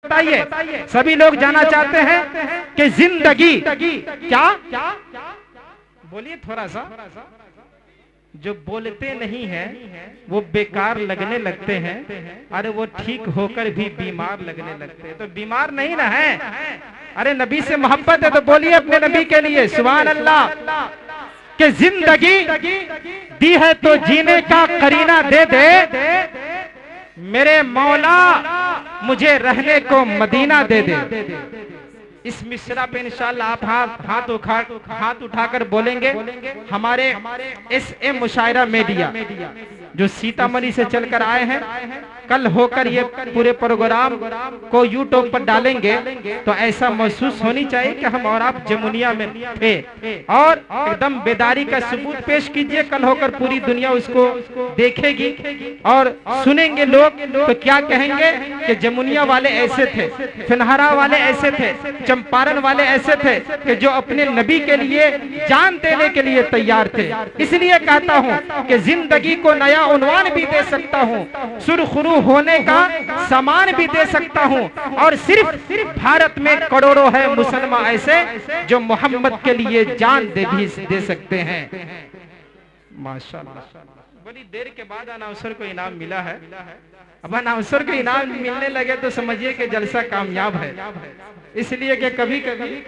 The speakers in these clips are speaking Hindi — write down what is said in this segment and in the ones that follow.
बताइए, सभी लोग जानना चाहते हैं कि जिंदगी क्या, बोलिए थोड़ा सा। जो बोलते नहीं है वो बेकार लगने लगते हैं, अरे वो ठीक होकर भी बीमार लगने लगते हैं। तो बीमार नहीं ना है, अरे नबी से मोहब्बत है तो बोलिए अपने नबी के लिए सुभान अल्लाह। कि जिंदगी दी है तो जीने का करीना दे दे, मेरे मौला मुझे रहने को मदीना दे दे। इस मिसरा पे इंशाअल्लाह आप हाथ उठाकर बोलेंगे। हमारे SM मुशायरा मीडिया जो सीतामढ़ी से चलकर आए हैं, कल होकर ये पूरे प्रोग्राम को यूट्यूब पर डालेंगे तो ऐसा महसूस होनी चाहिए कि हम और आप जमुनिया में थे, और एकदम बेदारी का सबूत पेश कीजिए। कल होकर पूरी दुनिया उसको देखेगी और सुनेंगे लोग तो क्या कहेंगे कि जमुनिया वाले ऐसे थे, फिनहारा वाले ऐसे थे, चंपारण वाले ऐसे थे कि जो अपने नबी के लिए जान देने के लिए तैयार थे। इसलिए कहता हूँ कि जिंदगी को नया उन्वान भी दे सकता हूँ, सुरखरू होने का सामान भी दे सकता हूँ, और सिर्फ भारत में करोड़ों है मुसलमान ऐसे जो मोहम्मद के लिए जान भी दे सकते हैं। माशाअल्लाह, बड़ी देर के बाद अनाउंसर को इनाम मिला है। अब अनाउंसर को इनाम मिलने लगे तो समझिए कि जलसा कामयाब है। इसलिए कि कभी कभी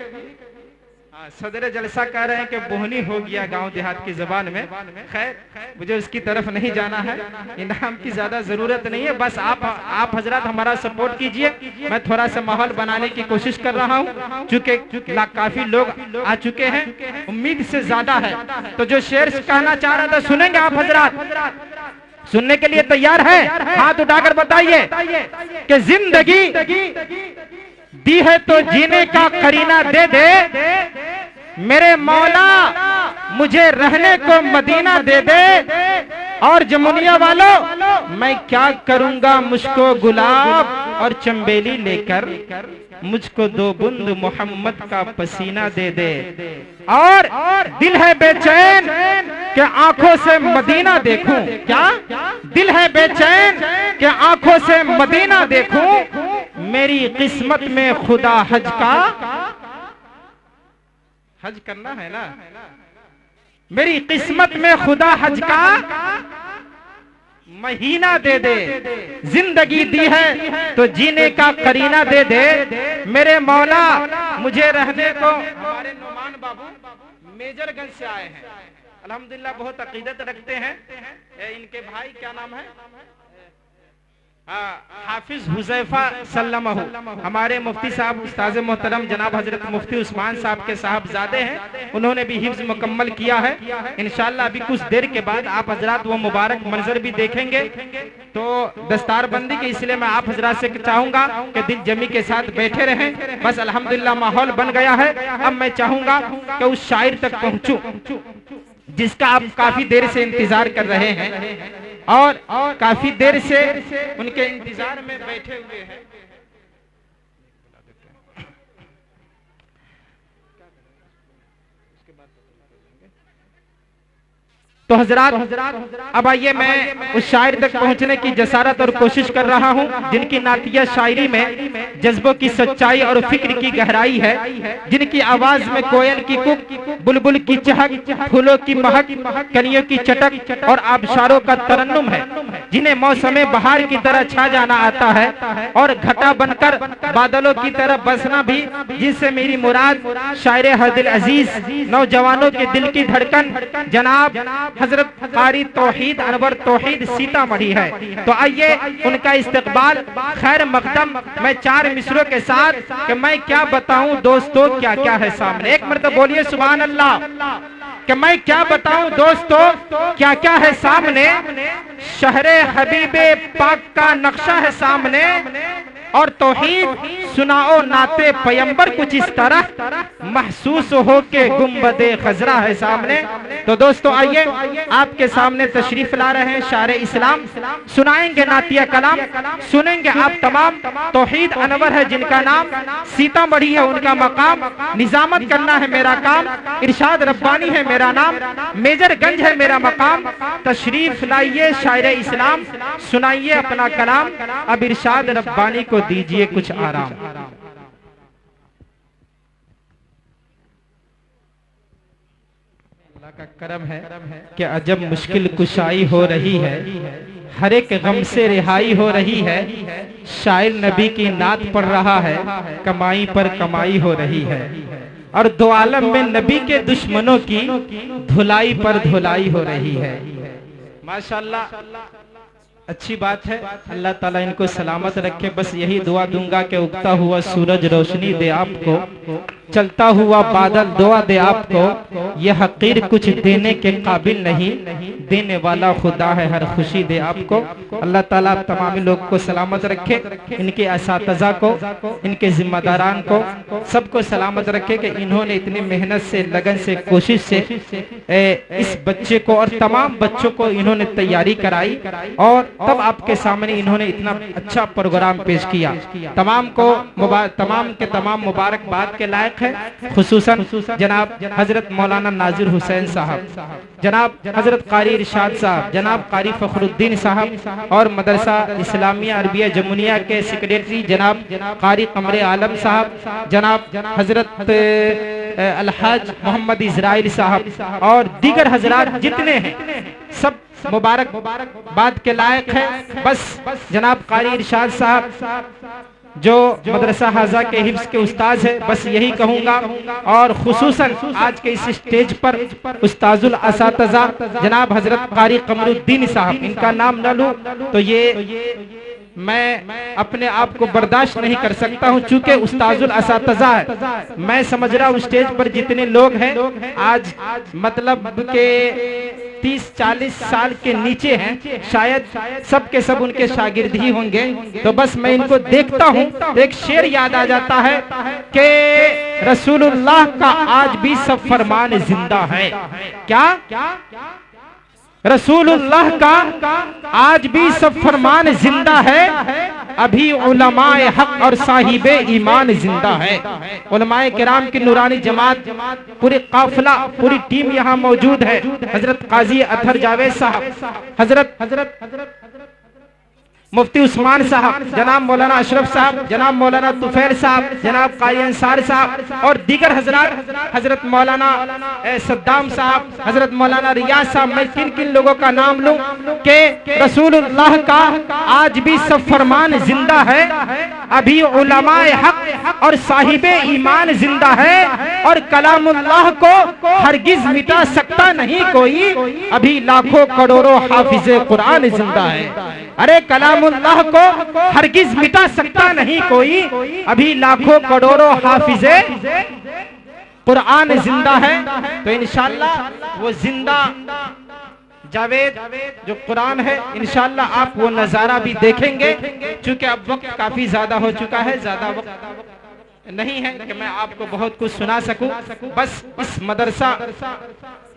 सदर जलसा कह रहे हैं कि बोहनी हो गया गांव देहात की जबान में। खैर मुझे उसकी तरफ नहीं जाना है, इनाम की ज्यादा जरूरत नहीं है, बस आप हजरत हमारा सपोर्ट कीजिए। मैं थोड़ा सा माहौल बनाने की कोशिश कर रहा हूँ, चूंकि काफी लोग आ चुके हैं, उम्मीद से ज्यादा है। तो जो शेर कहना चाह रहा था सुनेंगे आप हजरत? सुनने के लिए तैयार है? हाथ उठाकर बताइए कि जिंदगी दी है तो जीने का करीना दे दे, मेरे मौला मुझे रहने को मदीना दे दे। और जमुनिया वालों मैं क्या करूंगा, मुझको गुलाब और चंबेली लेकर मुझको 2 बूंद मोहम्मद का पसीना दे दे। और दिल है बेचैन कि आंखों से मदीना देखूं, क्या दिल है बेचैन कि आंखों से मदीना देखूं। मेरी किस्मत में खुदा हज करना है ना, मेरी किस्मत में खुदा हज का महीना दे दे। जिंदगी दी है तो जीने का करीना दे दे, मेरे मौला मुझे रहने को। हमारे नुमान बाबू मेजरगंज से आए हैं, अल्हम्दुलिल्लाह बहुत अकीदत रखते हैं। इनके भाई क्या नाम है, हाफिज हुजैफा सल्लमहु, हमारे मुफ्ती साहब उस्ताद मोहतरम जनाब हजरत मुफ्ती उस्मान साहब के साहबजादे हैं, उन्होंने भी हिफ्ज मुकम्मल किया है। इंशाअल्लाह अभी कुछ देर के बाद आप हजरात वो मुबारक मंजर भी देखेंगे। तो दस्तारबंदी के इसलिए मैं आप हजरात से चाहूंगा कि दिल जमी के साथ बैठे रहें। बस अल्हम्दुलिल्लाह माहौल बन गया है। अब मैं चाहूंगा कि उस शायर तक पहुंचूं जिसका आप काफी देर से इंतजार कर रहे हैं और काफी देर से उनके इंतजार में बैठे हुए हैं। तो हजरात अब आइए मैं उस शायर तक पहुंचने की जसारत और कोशिश कर रहा हूं जिनकी नातिया शायरी में जज्बों की सच्चाई और फिक्र की गहराई है, जिनकी आवाज में कोयल की कुक, बुलबुल की चहक, फूलों की महक, कलियों की चटक और आबशारों का तरन्नुम है, जिन्हें मौसम बहार की तरह छा जाना आता है और घटा बनकर बादलों की तरह बसना भी, जिनसे मेरी मुराद शायर हदिल अजीज नौजवानों के दिल की धड़कन जनाब हजरत कारी तौहीद अनवर तौहीद सीतामढ़ी है। तो आइए उनका इस्तकबाल खैर मकदम मैं 4 मिसरों के साथ कि मैं क्या बताऊं दोस्तों क्या क्या है सामने। एक मरतबा बोलिए सुभान अल्लाह। कि मैं क्या बताऊं दोस्तों क्या क्या है सामने, शहरे हबीबे पाक का नक्शा है सामने, और तौहीद सुनाओ नाते पैगंबर कुछ इस तरह महसूस हो के गुंबदे खजरा है सामने। तो दोस्तों आइए आपके सामने तशरीफ ला रहे हैं शायर इस्लाम, सुनाएंगे नातिया कलाम, सुनेंगे आप तमाम। तौहीद अनवर है जिनका नाम, सीतामढ़ी है उनका मकाम, निजामत करना है मेरा काम, इरशाद रब्बानी है मेरा नाम, मेजरगंज है मेरा मकाम। तशरीफ लाइए शायर इस्लाम, सुनाइए अपना कलाम, अब इरशाद रब्बानी को दीजिए कुछ आराम। अल्लाह का करम है कि अजब मुश्किल कुशाई हो रही है, हर एक गम से रिहाई हो रही है। शायर नबी की नात पढ़ रहा है, कमाई पर कमाई हो रही है, और दो आलम में नबी के दुश्मनों की धुलाई पर धुलाई हो रही है। माशाअल्लाह, अच्छी बात है। अल्लाह ताला इनको सलामत रखे। बस यही दुआ दूंगा कि उगता हुआ सूरज रोशनी दे आपको, चलता हुआ बादल दुआ दे आपको। यह हकीर कुछ देने के काबिल नहीं, देने वाला खुदा है, हर खुशी दे आपको। अल्लाह ताला तमाम लोग को सलामत रखे, इनके असातिज़ा को, इनके जिम्मेदारान को, सबको सलामत रखे कि इन्होंने इतनी मेहनत से, लगन से, कोशिश से इस बच्चे को और तमाम बच्चों को इन्होंने तैयारी कराई, और तब आपके सामने इन्होंने इतना अच्छा प्रोग्राम पेश किया। तमाम के तमाम मुबारकबाद के लायक है, खुसूसन जनाब हजरत मौलाना नाजिर हुसैन साहब, जनाब हजरत कारी इरशाद साहब, जनाब कारी फखरुद्दीन साहब, और मदरसा इस्लामिया अरबिया जमुनिया के सेक्रेटरी जनाब कारी कमरे आलम साहब, जनाब हजरत अलहाज मोहम्मद इजराइल साहब, और दीगर हजरात जितने हैं सब मुबारकबाद के लायक है। बस जनाब कारी इरशाद साहब जो मदरसा हाजा के हिफ्ज के उस्ताद है, बस यही कहूंगा। और खुसूसन आज के इस स्टेज पर उस्ताजुल असातिज़ा जनाब हजरत कारी कमरुद्दीन साहब, इनका नाम न लूं तो ये मैं अपने आप को बर्दाश्त नहीं कर सकता हूं, चूंकि उस्ताजुल असातिज़ा है। मैं समझ रहा हूं स्टेज पर जितने लोग हैं आज मतलब के 30-40 साल के नीचे हैं, शायद सब के सब उनके शागिर्द ही होंगे। तो बस मैं इनको देखता हूं तो एक शेर याद आ जाता है कि रसूलुल्लाह का आज भी सब फरमान जिंदा है। क्या रसूलुल्लाह का आज भी सब फरमान जिंदा है, अभी उलमाए हक और साहिबे ईमान जिंदा है। उलमाए किराम की नूरानी जमात, पूरी काफिला, पूरी टीम यहाँ मौजूद है। हजरत काजी अतहर जावेद साहब, हजरत मुफ्ती उस्मान साहब, जनाब मौलाना अशरफ साहब, जनाब मौलाना तुफैल साहब, जनाब कारी अंसार साहब, और दीगर हजरात, हजरत मौलाना सद्दाम साहब, हजरत मौलाना रियाज साहब। मैं किन किन लोगों का नाम लूं कि रसूलुल्लाह का आज भी सब फरमान जिंदा है, अभी उलमाए हक और साहिबे ईमान जिंदा है, और कलामुल्लाह को हरगिज मिटा सकता नहीं कोई, अभी लाखों करोड़ों हाफिज़े कुरान जिंदा है। अरे कलामुल्लाह को हरगिज मिटा सकता नहीं कोई, अभी लाखों करोड़ों हाफिज़े कुरान जिंदा है। तो इंशाअल्लाह वो जिंदा जावेद जो कुरान है, इंशाअल्लाह आप वो नजारा भी देखेंगे। चूंकि अब वक्त काफी ज्यादा हो चुका है, ज्यादा वक्त नहीं है कि मैं आपको बहुत कुछ सुना सकूं। बस इस मदरसा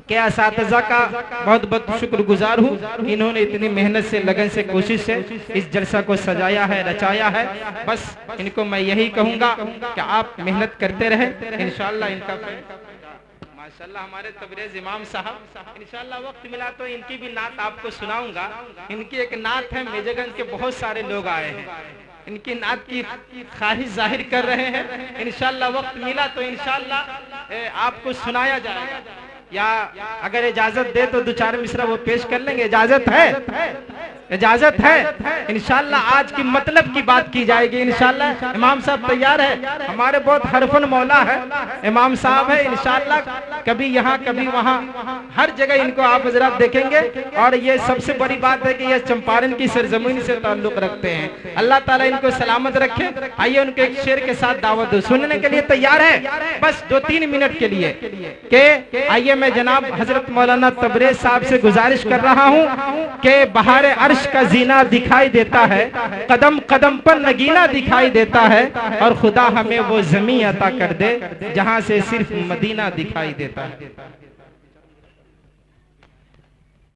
के असातिज़ा का बहुत बहुत शुक्रगुजार हूँ। इन्होंने इतनी मेहनत से, लगन से, कोशिश से इस जलसा को सजाया है, रचाया है। बस इनको मैं यही कहूँगा कि आप मेहनत करते रहे, इंशाअल्लाह इनका माशाअल्लाह। हमारे तबरेज इमाम साहब, इंशाअल्लाह वक्त मिला तो इनकी भी नात आपको सुनाऊंगा। इनकी एक नात है, मेजरगंज के बहुत सारे लोग आए हैं, इनकी नात की ख्वाहिश जाहिर कर रहे हैं। इंशाअल्लाह वक्त मिला तो इंशाअल्लाह आपको सुनाया जाएगा, या अगर इजाजत दे तो 2-4 मिसरा वो पेश कर लेंगे। इजाजत है? इजाजत है। इंशाअल्लाह आज की मतलब की बात की जाएगी। इंशाअल्लाह इमाम साहब तैयार है, हमारे बहुत हरफन मौला है इमाम साहब है। इंशाअल्लाह कभी यहाँ कभी वहाँ, हर जगह इनको आप हजरात देखेंगे। और ये सबसे बड़ी बात है कि ये चंपारण की सरजमीन से ताल्लुक रखते हैं। अल्लाह ताला इनको सलामत रखे। आइए उनके एक शेर के साथ दावत दो, सुनने के लिए तैयार है? बस 2-3 मिनट के लिए के आइए मैं जनाब हजरत मौलाना तबरेज साहब से गुजारिश कर रहा हूँ कि बहारे अर्श का जीना दिखाई देता है, कदम कदम पर नगीना दिखाई देता है, और खुदा हमें वो ज़मीं अता कर दे जहां से सिर्फ मदीना दिखाई देता है।